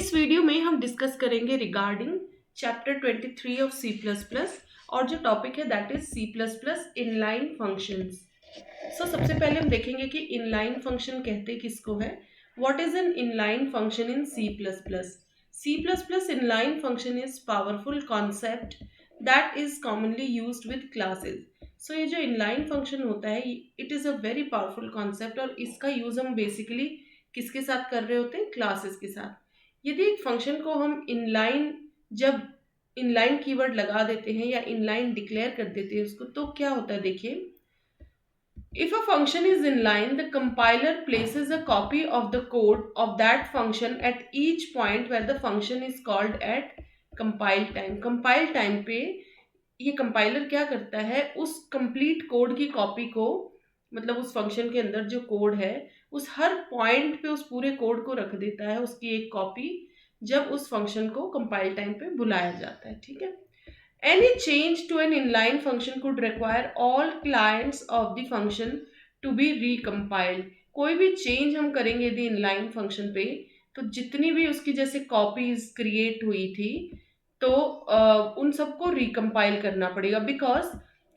इस वीडियो में हम डिस्कस करेंगे regarding chapter 23 of C plus plus और जो टॉपिक है that is C plus plus inline functions. So सबसे पहले हम देखेंगे कि इनलाइन फंक्शन कहते किसको है। What is an inline function in C plus plus? C plus plus inline function is powerful concept that is commonly used with classes. So ये जो इनलाइन फंक्शन होता है it is a very powerful concept और इसका use हम basically किसके साथ कर रहे होते हैं? क्लासेस के साथ। यदि एक फंक्शन को हम इनलाइन जब इनलाइन कीवर्ड लगा देते हैं या इनलाइन डिक्लेयर कर देते हैं उसको, तो क्या होता है देखिए। If a function is inline, the compiler places a copy of the code of that function at each point where the function is called at compile time. Compile time पे ये कंपाइलर क्या करता है, उस कंप्लीट कोड की copy को, मतलब उस फंक्शन के अंदर जो कोड है उस हर पॉइंट पे उस पूरे कोड को रख देता है, उसकी एक कॉपी, जब उस फंक्शन को कंपाइल टाइम पे बुलाया जाता है। ठीक है। Any change to an inline function could require all clients of the function to be recompiled. कोई भी चेंज हम करेंगे यदि इनलाइन फंक्शन पे, तो जितनी भी उसकी जैसे कॉपीज क्रिएट हुई थी तो उन सबको रिकम्पाइल करना पड़ेगा, because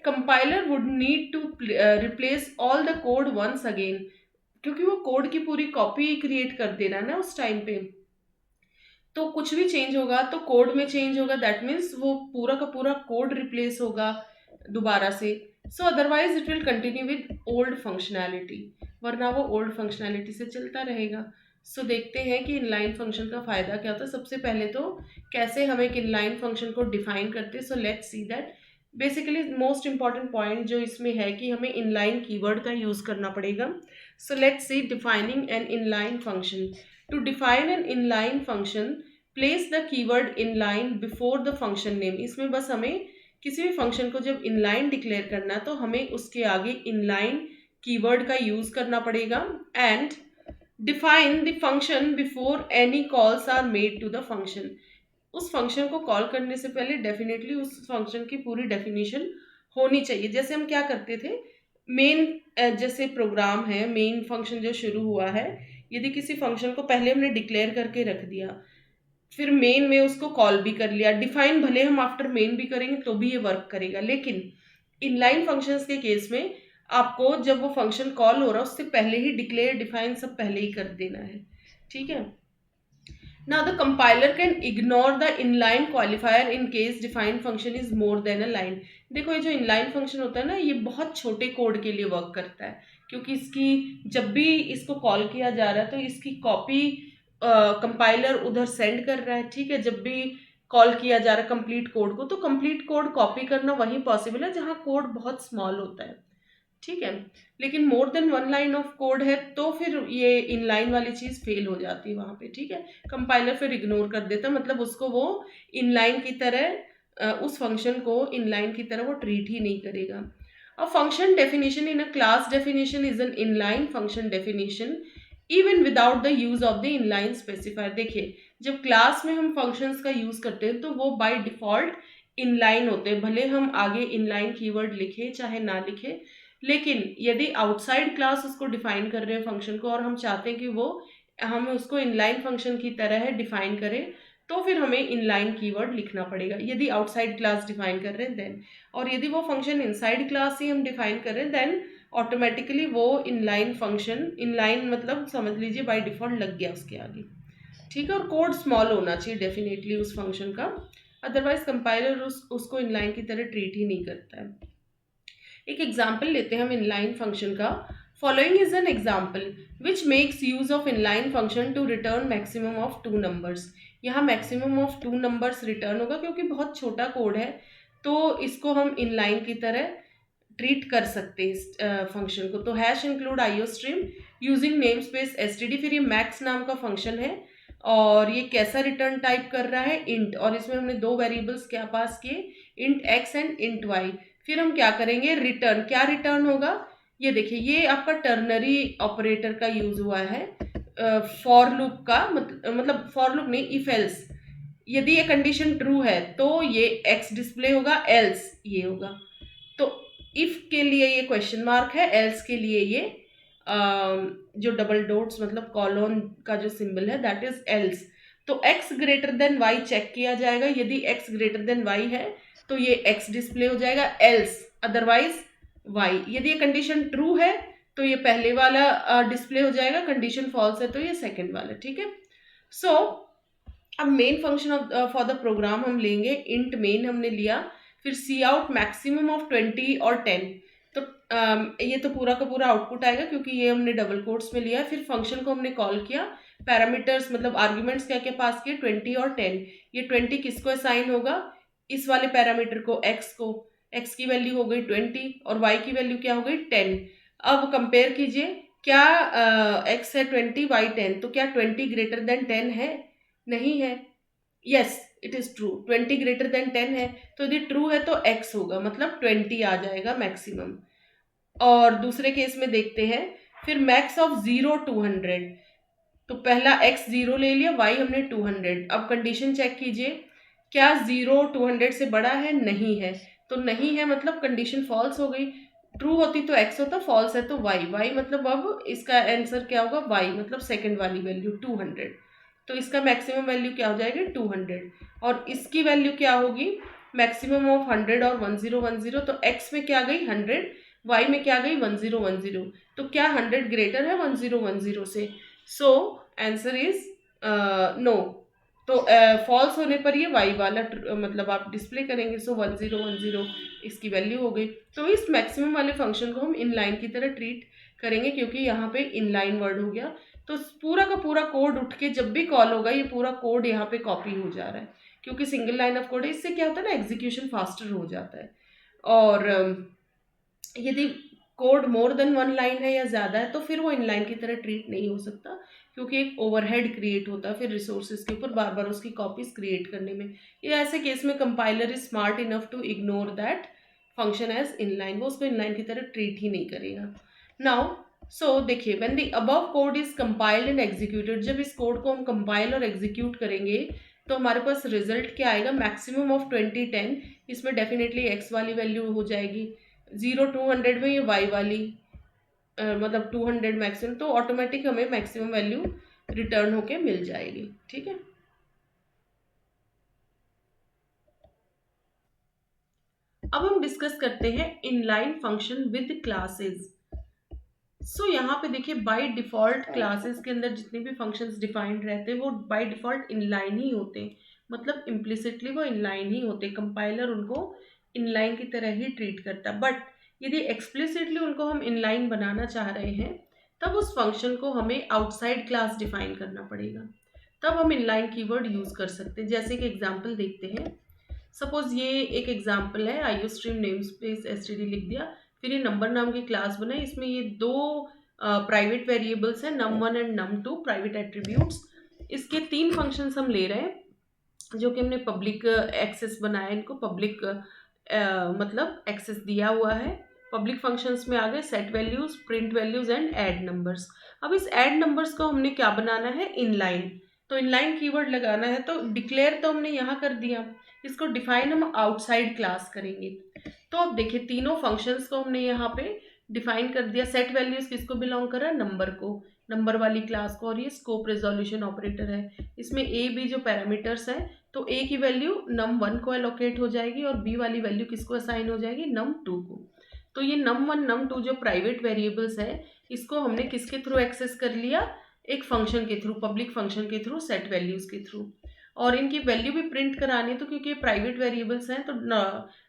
compiler would need to replace all the code once again, क्योंकि वो कोड की पूरी कॉपी क्रिएट कर देना ना उस टाइम पे। तो कुछ भी चेंज होगा तो कोड में चेंज होगा, दैट मीन्स वो पूरा का पूरा कोड रिप्लेस होगा दोबारा से। सो otherwise it will continue with old functionality, वरना वो ओल्ड फंक्शनैलिटी से चलता रहेगा। सो देखते हैं कि इनलाइन फंक्शन का फ़ायदा क्या होता है। सबसे पहले तो कैसे हम एक इनलाइन फंक्शन को डिफाइन करते हैं। सो let's see that. Basically most important point जो इसमें है कि हमें इनलाइन कीवर्ड का यूज़ करना पड़ेगा। So let's see defining an inline function. To define an inline function, place the keyword inline before the function name. इसमें बस हमें किसी भी फंक्शन को जब inline डिक्लेयर करना है तो हमें उसके आगे inline कीवर्ड का यूज करना पड़ेगा। And define the function before any calls are made to the function. उस फंक्शन को कॉल करने से पहले डेफिनेटली उस फंक्शन की पूरी डेफिनेशन होनी चाहिए। जैसे हम क्या करते थे, मेन जैसे प्रोग्राम है, मेन फंक्शन जो शुरू हुआ है, यदि किसी फंक्शन को पहले हमने डिक्लेयर करके रख दिया, फिर मेन में उसको कॉल भी कर लिया, डिफाइन भले हम आफ्टर मेन भी करेंगे तो भी ये वर्क करेगा। लेकिन इनलाइन फंक्शंस के केस में आपको जब वो फंक्शन कॉल हो रहा है उससे पहले ही डिक्लेयर डिफाइन सब पहले ही कर देना है। ठीक है। Now the compiler can ignore the inline qualifier in case defined function is more than a line. देखो ये जो inline function होता है ना, ये बहुत छोटे कोड के लिए वर्क करता है, क्योंकि इसकी जब भी इसको कॉल किया जा रहा है तो इसकी कॉपी कंपाइलर उधर सेंड कर रहा है। ठीक है। जब भी कॉल किया जा रहा है कंप्लीट कोड को, तो कंप्लीट कोड कॉपी करना वहीं पॉसिबल है जहाँ कोड बहुत स्मॉल होता है। ठीक है। लेकिन more than one line of code है तो फिर ये इनलाइन वाली चीज़ फेल हो जाती है वहाँ पे। ठीक है। कंपाइलर फिर इग्नोर कर देता, मतलब उसको वो इनलाइन की तरह उस फंक्शन को इनलाइन की तरह वो ट्रीट ही नहीं करेगा। A function definition in a class definition is an inline function definition even without the use of the inline specifier. देखिए जब क्लास में हम फंक्शंस का यूज करते हैं तो वो बाय डिफॉल्ट इनलाइन होते हैं, भले हम आगे इनलाइन कीवर्ड लिखे चाहे ना लिखे। लेकिन यदि आउटसाइड क्लास उसको डिफाइन कर रहे हैं फंक्शन को और हम चाहते हैं कि वो हम उसको इनलाइन फंक्शन की तरह है डिफाइन करें, तो फिर हमें इनलाइन कीवर्ड लिखना पड़ेगा यदि आउटसाइड क्लास डिफाइन कर रहे हैं देन। और यदि वो फंक्शन इनसाइड क्लास ही हम डिफाइन कर रहे हैं देन ऑटोमेटिकली वो इनलाइन फंक्शन, इनलाइन मतलब समझ लीजिए बाय डिफॉल्ट लग गया उसके आगे। ठीक है। और कोड स्मॉल होना चाहिए डेफिनेटली उस फंक्शन का, अदरवाइज कंपाइलर उसको इनलाइन की तरह ट्रीट ही नहीं करता है। एक एग्जाम्पल लेते हैं हम इनलाइन फंक्शन का। Following is an example which makes use of inline function to return maximum of 2 numbers. यहाँ मैक्सिमम ऑफ 2 नंबर्स रिटर्न होगा क्योंकि बहुत छोटा कोड है, तो इसको हम इनलाइन की तरह ट्रीट कर सकते हैं इस फंक्शन को। तो hash include IO stream using name space STD, फिर ये मैक्स नाम का फंक्शन है और ये कैसा रिटर्न टाइप कर रहा है, इंट, और इसमें हमने 2 वेरिएबल्स क्या पास किए, int x and int y. फिर हम क्या करेंगे, रिटर्न, क्या रिटर्न होगा, ये देखिए ये आपका टर्नरी ऑपरेटर का यूज हुआ है फॉर लूप का, मतलब फॉर लूप नहीं, इफ एल्स। यदि ये कंडीशन ट्रू है तो ये एक्स डिस्प्ले होगा, एल्स ये होगा। तो इफ के लिए ये क्वेश्चन मार्क है, एल्स के लिए ये जो डबल डॉट्स मतलब कॉलोन का जो सिंबल है दैट इज एल्स। तो x greater than y check किया जाएगा, यदि x ग्रेटर देन y है तो ये x डिस्प्ले हो जाएगा, एल्स अदरवाइज y। यदि ये कंडीशन ट्रू है तो ये पहले वाला डिस्प्ले हो जाएगा, कंडीशन फॉल्स है तो ये सेकंड वाला। ठीक है। सो अब main function for the program हम लेंगे, इंट मेन हमने लिया, फिर सी आउट मैक्सिमम ऑफ 20 और 10। तो ये तो पूरा का पूरा आउटपुट आएगा क्योंकि ये हमने डबल कोट्स में लिया। फिर फंक्शन को हमने कॉल किया, पैरामीटर्स मतलब आर्ग्यूमेंट्स क्या क्या पास किए, 20 और 10। ये 20 किसको असाइन होगा, इस वाले पैरामीटर को, x को। x की वैल्यू हो गई 20 और y की वैल्यू क्या हो गई 10। अब कंपेयर कीजिए, क्या x है 20 y 10, तो क्या 20 ग्रेटर देन 10 है? नहीं है। Yes it is true, 20 greater than 10 है, तो यदि ट्रू है तो x होगा, मतलब 20 आ जाएगा मैक्सिमम। और दूसरे केस में देखते हैं, फिर मैक्स ऑफ 0 200, तो पहला x 0 ले लिया, y हमने 200। अब कंडीशन चेक कीजिए, क्या 0 200 से बड़ा है? नहीं है, तो नहीं है मतलब कंडीशन फॉल्स हो गई। ट्रू होती तो x होता, फॉल्स है तो y मतलब अब इसका आंसर क्या होगा, y मतलब सेकंड वाली वैल्यू 200। तो इसका मैक्सिमम वैल्यू क्या हो जाएगी 200, और इसकी वैल्यू क्या होगी, मैक्सिमम ऑफ 100 और 1010। तो x में क्या गई 100, y में क्या गई 1010। तो क्या 100 ग्रेटर है 1010 से? So answer is no. तो फॉल्स होने पर ये y वाला मतलब आप डिस्प्ले करेंगे, सो 1010 इसकी वैल्यू हो गई। तो इस मैक्सिमम वाले फंक्शन को हम इनलाइन की तरह ट्रीट करेंगे क्योंकि यहाँ पे इनलाइन वर्ड हो गया। तो पूरा का पूरा कोड उठ के जब भी कॉल होगा, ये पूरा कोड यहाँ पे कॉपी हो जा रहा है क्योंकि सिंगल लाइन ऑफ कोड है। इससे क्या होता है ना, एग्जीक्यूशन फास्टर हो जाता है। और यदि कोड मोर देन 1 लाइन है या ज़्यादा है तो फिर वो इनलाइन की तरह ट्रीट नहीं हो सकता क्योंकि एक ओवरहेड क्रिएट होता है फिर रिसोर्सेज के ऊपर बार बार उसकी कॉपीज क्रिएट करने में। ये ऐसे केस में compiler is smart enough to ignore that function as inline, वो उसको इनलाइन की तरह ट्रीट ही नहीं करेगा। नाउ सो देखिए, when the above code is compiled and executed, जब इस कोड को हम कंपाइल और एग्जीक्यूट करेंगे तो हमारे पास रिजल्ट क्या आएगा, मैक्सिमम ऑफ 20 10। इसमें डेफिनेटली एक्स वाली वैल्यू हो जाएगी, 0 200 में ये वाई वाली मतलब 200 मैक्सिमम, तो ऑटोमेटिक हमें मैक्सिमम वैल्यू रिटर्न होके मिल जाएगी। ठीक है। अब हम डिस्कस करते हैं इनलाइन फंक्शन विद क्लासेस। सो यहाँ पे देखिए, बाय डिफॉल्ट क्लासेस के अंदर जितने भी फंक्शंस डिफाइंड रहते हैं वो बाय डिफॉल्ट इनलाइन ही होते हैं, मतलब इम्प्लिसिटली वो इनलाइन ही होते हैं, कंपाइलर उनको इनलाइन की तरह ही ट्रीट करता है। बट यदि एक्सप्लिसिटली उनको हम इनलाइन बनाना चाह रहे हैं तब उस फंक्शन को हमें आउटसाइड क्लास डिफाइन करना पड़ेगा, तब हम इनलाइन कीवर्ड यूज कर सकते हैं। जैसे कि एग्जाम्पल देखते हैं, सपोज ये एक एग्जाम्पल है, IO stream name space STD लिख दिया, फिर ये नंबर नाम की क्लास बनाई, इसमें ये दो प्राइवेट वेरिएबल्स हैं, num1 and num2 private attributes. इसके 3 फंक्शंस हम ले रहे हैं जो कि हमने पब्लिक एक्सेस बनाया, इनको पब्लिक मतलब एक्सेस दिया हुआ है। पब्लिक फंक्शंस में आ गए set values, print values and add numbers. अब इस ऐड नंबर्स को हमने क्या बनाना है, इनलाइन। तो इनलाइन कीवर्ड लगाना है, तो डिक्लेयर तो हमने यहाँ कर दिया, इसको डिफाइन हम आउटसाइड क्लास करेंगे। तो अब देखिए, तीनों फंक्शंस को हमने यहाँ पे डिफाइन कर दिया। सेट वैल्यूज किसको बिलोंग कर रहा है, नंबर को, नंबर वाली क्लास को, और ये स्कोप रेजोल्यूशन ऑपरेटर है। इसमें ए बी जो पैरामीटर्स है, तो ए की वैल्यू num1 को एलोकेट हो जाएगी और बी वाली वैल्यू किसको असाइन हो जाएगी, num2 को। तो ये num1 num2 जो प्राइवेट वेरिएबल्स है, इसको हमने किसके थ्रू एक्सेस कर लिया, एक फंक्शन के थ्रू, पब्लिक फंक्शन के थ्रू, सेट वैल्यूज के थ्रू। और इनकी वैल्यू भी प्रिंट करानी है, तो क्योंकि प्राइवेट वेरिएबल्स हैं तो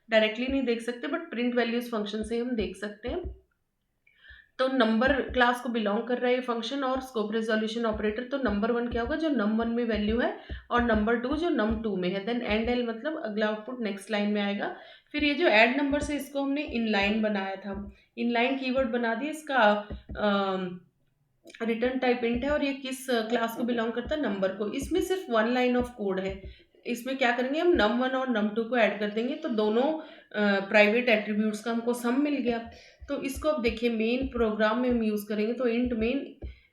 डायरेक्टली नहीं देख सकते, बट प्रिंट वैल्यूज फंक्शन से हम देख सकते हैं। तो नंबर क्लास को बिलोंग कर रहा है ये फंक्शन, और स्कोप रेजोल्यूशन ऑपरेटर, तो नंबर 1 क्या होगा, जो num1 में वैल्यू है, और नंबर 2 जो num2 में है। देन एंड एल मतलब अगला आउटपुट नेक्स्ट लाइन में आएगा। फिर ये जो ऐड नंबर है, इसको हमने इनलाइन बनाया था, इनलाइन कीवर्ड बना दिया, इसका रिटर्न टाइप इंट है और ये किस क्लास को बिलोंग करता है, नंबर को। इसमें सिर्फ 1 लाइन ऑफ कोड है, इसमें क्या करेंगे हम, num1 और num2 को ऐड कर देंगे, तो दोनों प्राइवेट एट्रीब्यूट्स का हमको सम मिल गया। तो इसको अब देखिए, मेन प्रोग्राम में हम यूज़ करेंगे, तो इंट मेन,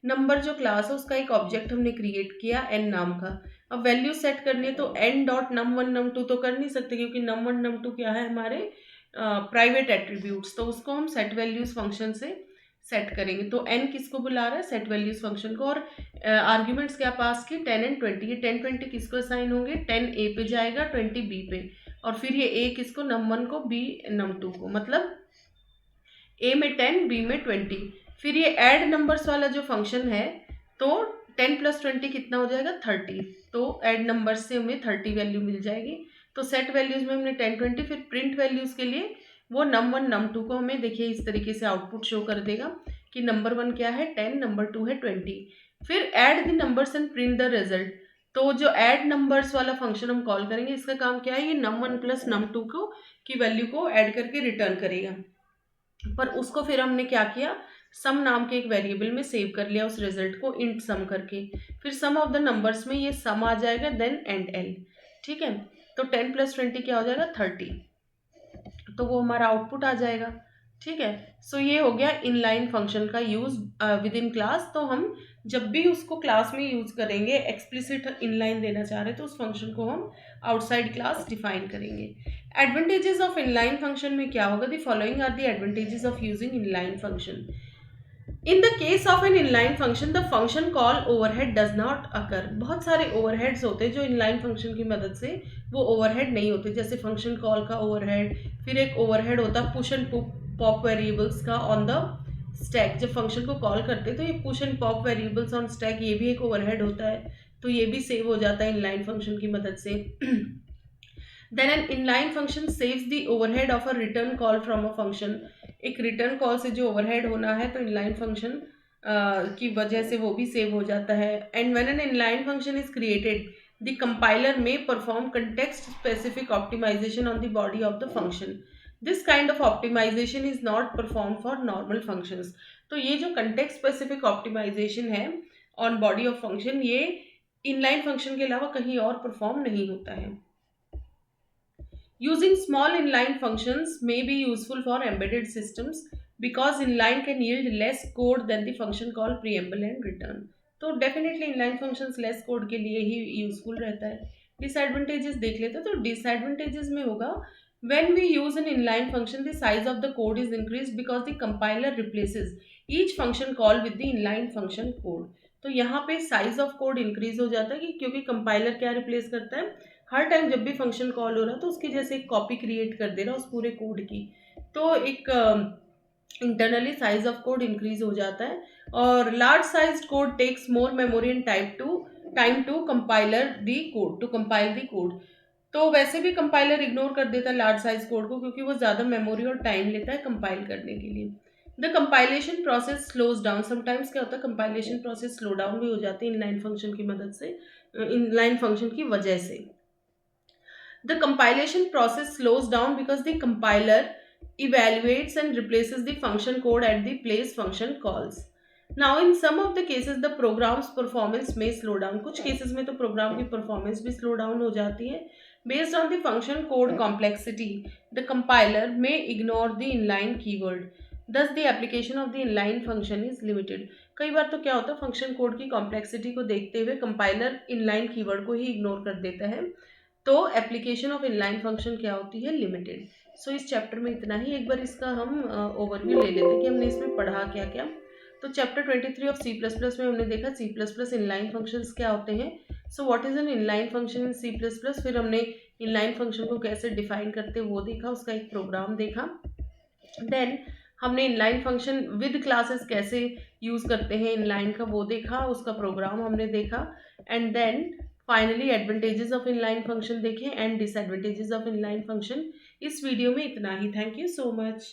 नंबर जो क्लास है उसका एक ऑब्जेक्ट हमने क्रिएट किया n नाम का। अब वैल्यू सेट करनी है तो n डॉट num1 num2 तो कर नहीं सकते क्योंकि num1 num2 क्या है, हमारे प्राइवेट एट्रीब्यूट्स, तो उसको हम सेट वैल्यूज फंक्शन से सेट करेंगे। तो n किसको बुला रहा है, सेट वैल्यूज फंक्शन को। और आर्ग्यूमेंट्स क्या पास की, 10 एंड 20। ये 10 20 किसको असाइन होंगे, 10 a पे जाएगा, 20 b पे, और फिर ये a किसको, num1 को, b num2 को, मतलब a में 10 b में 20। फिर ये ऐड नंबर्स वाला जो फंक्शन है, तो 10 प्लस 20 कितना हो जाएगा, 30। तो ऐड नंबर्स से हमें 30 वैल्यू मिल जाएगी। तो सेट वैल्यूज में हमने 10 20, फिर प्रिंट वैल्यूज के लिए वो num1 num2 को हमें देखिए इस तरीके से आउटपुट शो कर देगा कि नंबर 1 क्या है 10, नंबर 2 है 20। फिर add the numbers and print the result. तो जो ऐड नंबर्स वाला फंक्शन हम कॉल करेंगे, इसका काम क्या है, ये num1 प्लस num2 को की वैल्यू को ऐड करके रिटर्न करेगा। पर उसको फिर हमने क्या किया, सम नाम के एक वेरिएबल में सेव कर लिया उस रिजल्ट को, इंट सम करके। फिर सम ऑफ द नंबर्स में ये सम आ जाएगा, देन एंड एल। ठीक है, तो 10 प्लस 20 क्या हो जाएगा, 30। तो वो हमारा आउटपुट आ जाएगा। ठीक है, सो ये हो गया इनलाइन फंक्शन का यूज विद इन क्लास। तो हम जब भी उसको क्लास में यूज करेंगे, एक्सप्लिसिट इनलाइन देना चाह रहे हैं, तो उस फंक्शन को हम आउटसाइड क्लास डिफाइन करेंगे। एडवांटेजेस ऑफ इनलाइन फंक्शन में क्या होगा, the following are the advantages of using inline function. In the case of an inline function the function call overhead does not occur. बहुत सारे overheads होते हैं जो inline function की मदद से वो ओवरहेड नहीं होते, जैसे फंक्शन कॉल का ओवरहेड। फिर एक ओवरहेड होता है पुश एंड पॉप वेरिएबल्स का ऑन द स्टैक। जब फंक्शन को कॉल करते हैं तो ये push and pop variables on stack, ये भी एक ओवरहेड होता है, तो ये भी सेव हो जाता है इनलाइन फंक्शन की मदद से। Then an inline function saves the overhead of a return call from a function. एक रिटर्न कॉल से जो ओवरहेड होना है, तो इनलाइन फंक्शन की वजह से वो भी सेव हो जाता है। And when an inline function is created, the compiler may perform context specific optimization on the body of the function. This kind of optimization is not perform for normal functions. तो ये जो context specific optimization है on body of function, ये inline function के अलावा कहीं और perform नहीं होता है। Using small inline functions may be useful for embedded systems because inline can yield less code than the function call preamble and return. तो definitely inline functions less code के लिए ही यूजफुल रहता है। डिसएडवांटेजेस देख लेते हैं। तो डिसएडवांटेजेस में होगा, when we use an inline function the size of the code is increased because the compiler replaces each function call with the inline function code. तो यहाँ पे साइज ऑफ कोड इंक्रीज हो जाता है कि क्योंकि कंपाइलर क्या रिप्लेस करता है, हर टाइम जब भी फंक्शन कॉल हो रहा है तो उसकी जैसे एक कॉपी क्रिएट कर दे रहा है उस पूरे कोड की। तो एक internally size of code increase हो जाता है। और large size code takes more memory and time to compiler the code, to compile the code. तो वैसे भी कंपाइलर इग्नोर कर देता है लार्ज साइज कोड को, क्योंकि वो ज़्यादा मेमोरी और टाइम लेता है कंपाइल करने के लिए। The compilation process slows down. Sometimes क्या होता है, कंपाइलेशन प्रोसेस स्लो डाउन भी हो जाती है इनलाइन फंक्शन की मदद से, इनलाइन फंक्शन की वजह से। The compilation process slows down because the compiler evaluates and replaces the function code at the place function calls. Now in some of the cases the program's performance may slow down. कुछ cases में तो program की performance भी slow down हो जाती है। Based on the function code complexity, the compiler may ignore the inline keyword. Thus the application of the inline function is limited. कई बार तो क्या होता है, function code की complexity को देखते हुए compiler inline keyword को ही ignore कर देता है, तो एप्लीकेशन ऑफ इनलाइन फंक्शन क्या होती है, लिमिटेड। सो इस चैप्टर में इतना ही। एक बार इसका हम ओवरव्यू ले लेते हैं कि हमने इसमें पढ़ा क्या क्या। तो चैप्टर 23 ऑफ C++ में हमने देखा C++ इनलाइन फंक्शंस क्या होते हैं। So what is an inline function in C++। फिर हमने इनलाइन फंक्शन को कैसे डिफाइन करते हैं वो देखा, उसका एक प्रोग्राम देखा। देन हमने इनलाइन फंक्शन विद क्लासेस कैसे यूज करते हैं इनलाइन का वो देखा, उसका प्रोग्राम हमने देखा। And then finally advantages of inline function देखें and disadvantages of inline function. इस वीडियो में इतना ही। Thank you so much.